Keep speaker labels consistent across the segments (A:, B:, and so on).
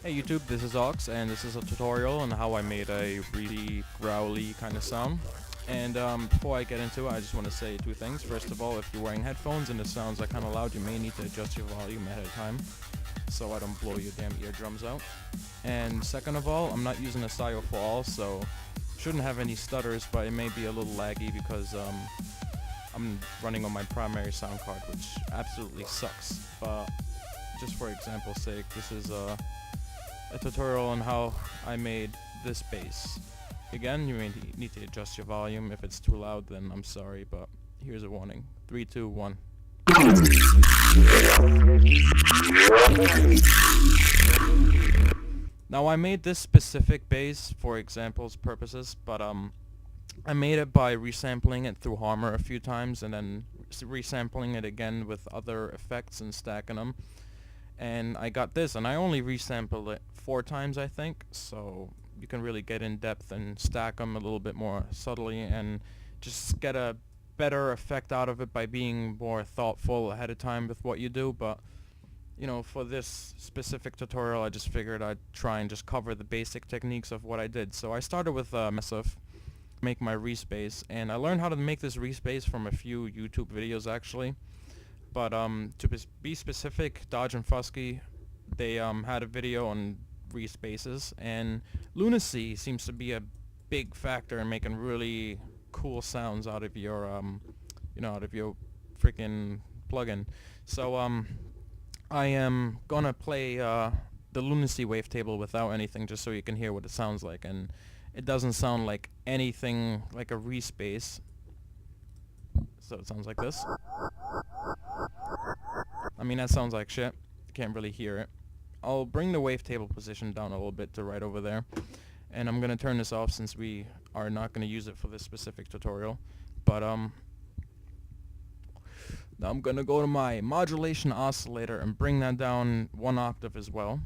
A: Hey YouTube, this is Ox, and this is a tutorial on how I made a really growly kind of sound. And before I get into it, I just want to say two things. First of all, if you're wearing headphones and it sounds like kind of loud, you may need to adjust your volume ahead of time so I don't blow your damn eardrums out. And second of all, I'm not using a style for all, so shouldn't have any stutters, but it may be a little laggy because I'm running on my primary sound card, which absolutely sucks. But just for example's sake, this is a tutorial on how I made this bass. Again, you may need to adjust your volume. If it's too loud, then I'm sorry, but here's a warning. 3, 2, 1. Now I made this specific bass for examples purposes, but I made it by resampling it through Harmor a few times and then resampling it again with other effects and stacking them. And I got this, and I only resampled it 4 times, I think, so you can really get in depth and stack them a little bit more subtly and just get a better effect out of it by being more thoughtful ahead of time with what you do. But you know, for this specific tutorial, I just figured I'd try and just cover the basic techniques of what I did. So I started with Massive, make my Reese Bass, and I learned how to make this Reese Bass from a few YouTube videos actually. But to be specific, Dodge and Fusky, they had a video on Reese basses, and lunacy seems to be a big factor in making really cool sounds out of your out of your freaking plugin. So I am gonna play the lunacy wavetable without anything, just so you can hear what it sounds like, and it doesn't sound like anything like a Reese bass. So it sounds like this. I mean, that sounds like shit. Can't really hear it. I'll bring the wavetable position down a little bit to right over there. And I'm going to turn this off since we are not going to use it for this specific tutorial. But now I'm going to go to my modulation oscillator and bring that down 1 octave as well.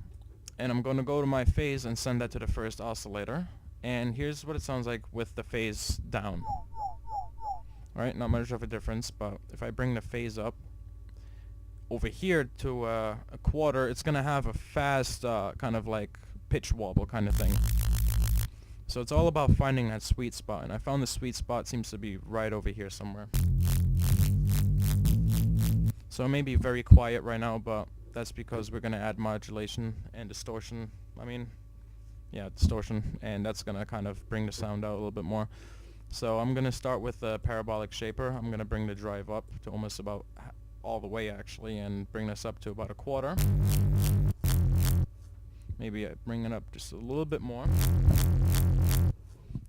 A: And I'm going to go to my phase and send that to the first oscillator. And here's what it sounds like with the phase down. Alright, not much of a difference, but if I bring the phase up over here to a quarter, it's gonna have a fast kind of like pitch wobble kind of thing. So it's all about finding that sweet spot, and I found the sweet spot seems to be right over here somewhere. So it may be very quiet right now, but that's because we're gonna add modulation and distortion. I mean, yeah, distortion, and that's gonna kind of bring the sound out a little bit more. So I'm gonna start with the parabolic shaper. I'm gonna bring the drive up to almost about all the way actually, and bring this up to about a quarter. Maybe I bring it up just a little bit more.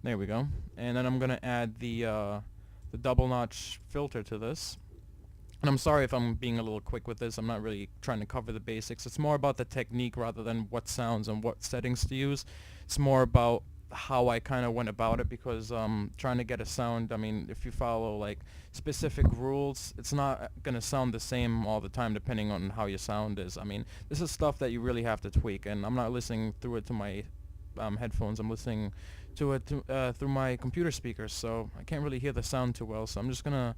A: There we go. And then I'm gonna add the double notch filter to this. And I'm sorry if I'm being a little quick with this. I'm not really trying to cover the basics. It's more about the technique rather than what sounds and what settings to use. It's more about how I kind of went about it, because trying to get a sound, I mean, if you follow like specific rules, it's not gonna sound the same all the time depending on how your sound is. I mean, this is stuff that you really have to tweak, and I'm not listening through it to my headphones. I'm listening to it through my computer speakers, so I can't really hear the sound too well. So I'm just gonna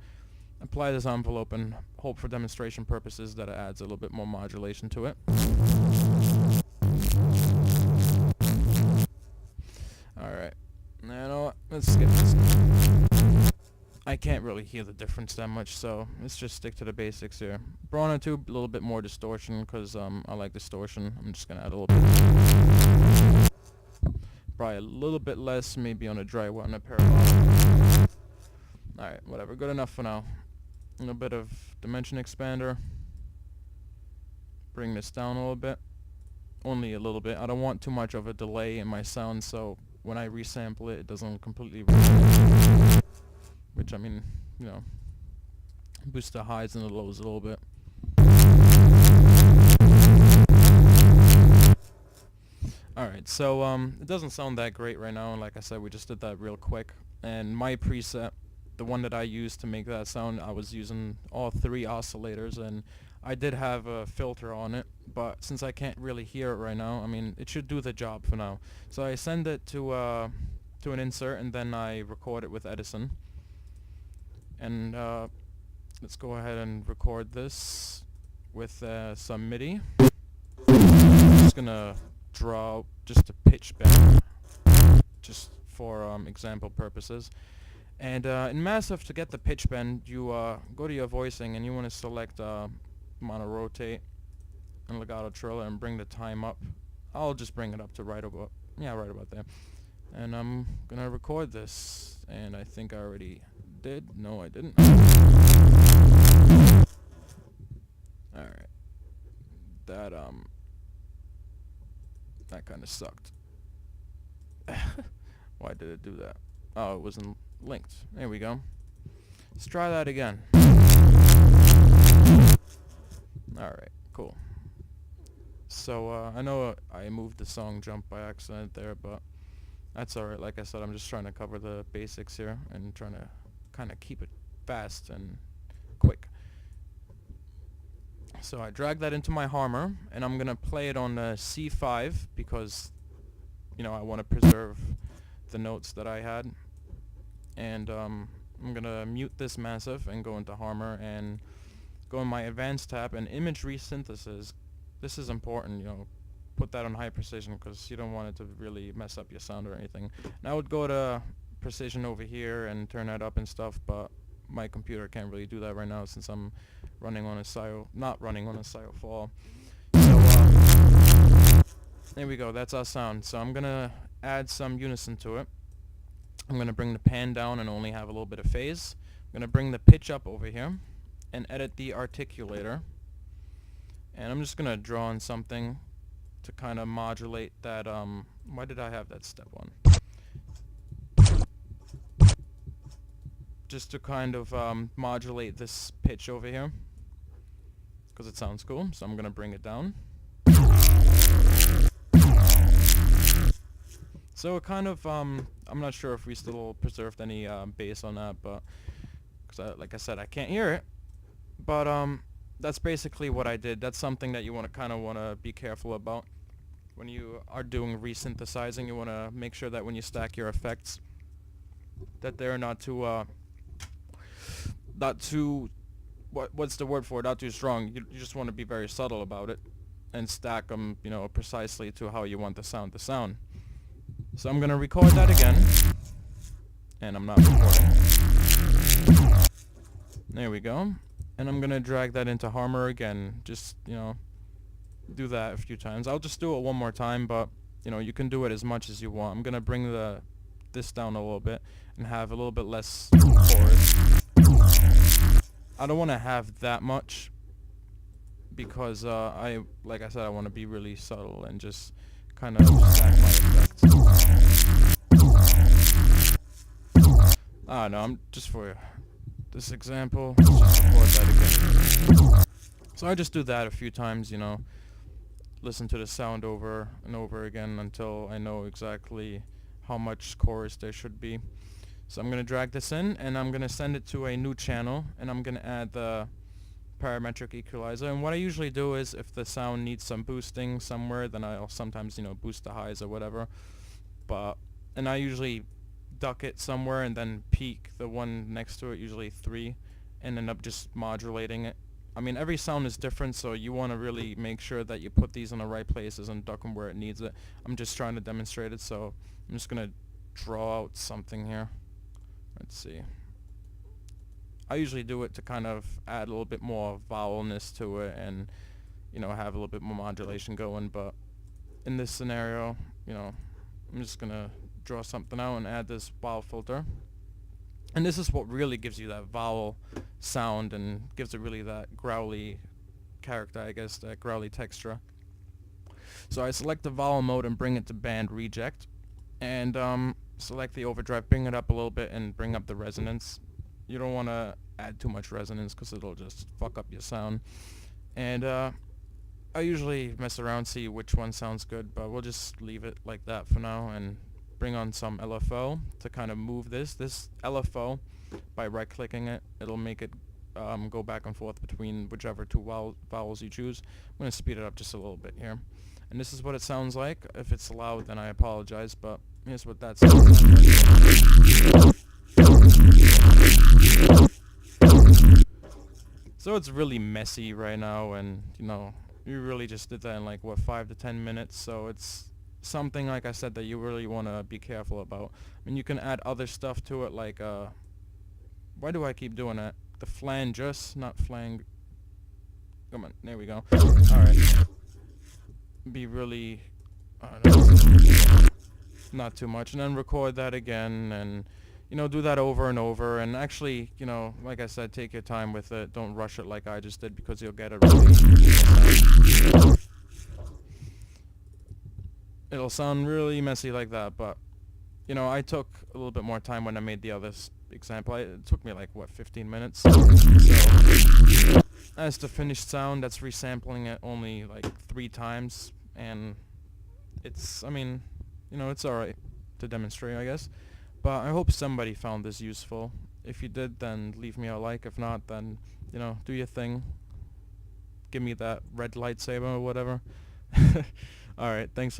A: apply this envelope and hope for demonstration purposes that it adds a little bit more modulation to it. Alright, now you know what? Let's skip this. I can't really hear the difference that much, so let's just stick to the basics here. Brought it to a little bit more distortion, because I like distortion. I'm just going to add a little bit. Probably a little bit less, maybe on a dry one, on a parabolic. Alright, whatever, good enough for now. A little bit of dimension expander. Bring this down a little bit. Only a little bit. I don't want too much of a delay in my sound, so when I resample it, it doesn't completely which, I mean, you know, boost the highs and the lows a little bit. Alright, so it doesn't sound that great right now, and like I said, we just did that real quick. And my preset, the one that I used to make that sound, I was using all 3 oscillators, and I did have a filter on it, but since I can't really hear it right now, I mean, it should do the job for now. So I send it to an insert, and then I record it with Edison. And let's go ahead and record this with some MIDI. I'm just gonna draw just a pitch bend, just for example purposes. And in Massive, to get the pitch bend, you go to your voicing and you want to select mono rotate and legato triller and bring the time up. I'll just bring it up to right about there. And I'm gonna record this, and I think I already did. No, I didn't. Alright. That kind of sucked. Why did it do that? Oh, it wasn't linked. There we go. Let's try that again. Alright, cool. So, I know I moved the song jump by accident there, but that's alright. Like I said, I'm just trying to cover the basics here and trying to kind of keep it fast and quick. So I drag that into my Harmor, and I'm going to play it on the C5 because, you know, I want to preserve the notes that I had. And I'm going to mute this Massive and go into Harmor and go in my Advanced tab and Image Resynthesis. This is important, you know, put that on high precision because you don't want it to really mess up your sound or anything. And I would go to precision over here and turn that up and stuff, but my computer can't really do that right now since I'm running on a not running on a fall. So there we go, that's our sound. So I'm gonna add some unison to it. I'm gonna bring the pan down and only have a little bit of phase. I'm gonna bring the pitch up over here and edit the articulator. And I'm just gonna draw on something to kind of modulate that. Why did I have that step on? Just to kind of modulate this pitch over here because it sounds cool. So I'm gonna bring it down. So it kind of I'm not sure if we still preserved any bass on that, but because like I said, I can't hear it. But that's basically what I did. That's something that you want to be careful about when you are doing resynthesizing. You want to make sure that when you stack your effects, that they're not too what's the word for it? Not too strong. You just want to be very subtle about it and stack them, you know, precisely to how you want the sound to sound. So I'm gonna record that again, and I'm not recording. There we go. And I'm gonna drag that into Harmor again. Just, you know, do that a few times. I'll just do it one more time, but you know, you can do it as much as you want. I'm gonna bring this down a little bit and have a little bit less chorus. I don't want to have that much because like I said, I want to be really subtle and just kind of stack my effects. No, I'm just for this example, let's just record that again. So I just do that a few times, you know, listen to the sound over and over again until I know exactly how much chorus there should be. So I'm going to drag this in and I'm going to send it to a new channel, and I'm going to add the parametric equalizer. And what I usually do is if the sound needs some boosting somewhere, then I'll sometimes, you know, boost the highs or whatever. And I usually duck it somewhere and then peak the one next to it, usually 3, and end up just modulating it. I mean, every sound is different, so you want to really make sure that you put these in the right places and duck them where it needs it. I'm just trying to demonstrate it, so I'm just going to draw out something here. Let's see. I usually do it to kind of add a little bit more vowelness to it and, you know, have a little bit more modulation going, but in this scenario, you know, I'm just going to draw something out and add this vowel filter. And this is what really gives you that vowel sound and gives it really that growly character, I guess, that growly texture. So I select the vowel mode and bring it to band reject, and select the overdrive, bring it up a little bit and bring up the resonance. You don't want to add too much resonance because it'll just fuck up your sound. And I usually mess around, see which one sounds good, but we'll just leave it like that for now and bring on some LFO to kind of move this LFO. By right clicking it, it'll make it go back and forth between whichever two vowels you choose. I'm going to speed it up just a little bit here, and this is what it sounds like. If it's loud, then I apologize, but here's what that sounds like. So it's really messy right now, and you know, you really just did that in like what 5 to 10 minutes. So it's something, like I said, that you really want to be careful about. I mean, you can add other stuff to it, like why do I keep doing that? The flanges, not flang. Come on, there we go. All right. Be really, I don't know, not too much, and then record that again, and do that over and over. And actually, like I said, take your time with it. Don't rush it like I just did, because you'll get it really. It'll sound really messy like that, but I took a little bit more time when I made the other example. It took me like 15 minutes. So as the finished sound, that's resampling it only like 3 times, and it's, I mean, it's alright to demonstrate, I guess. But I hope somebody found this useful. If you did, then leave me a like. If not, then, do your thing. Give me that red lightsaber or whatever. Alright, thanks.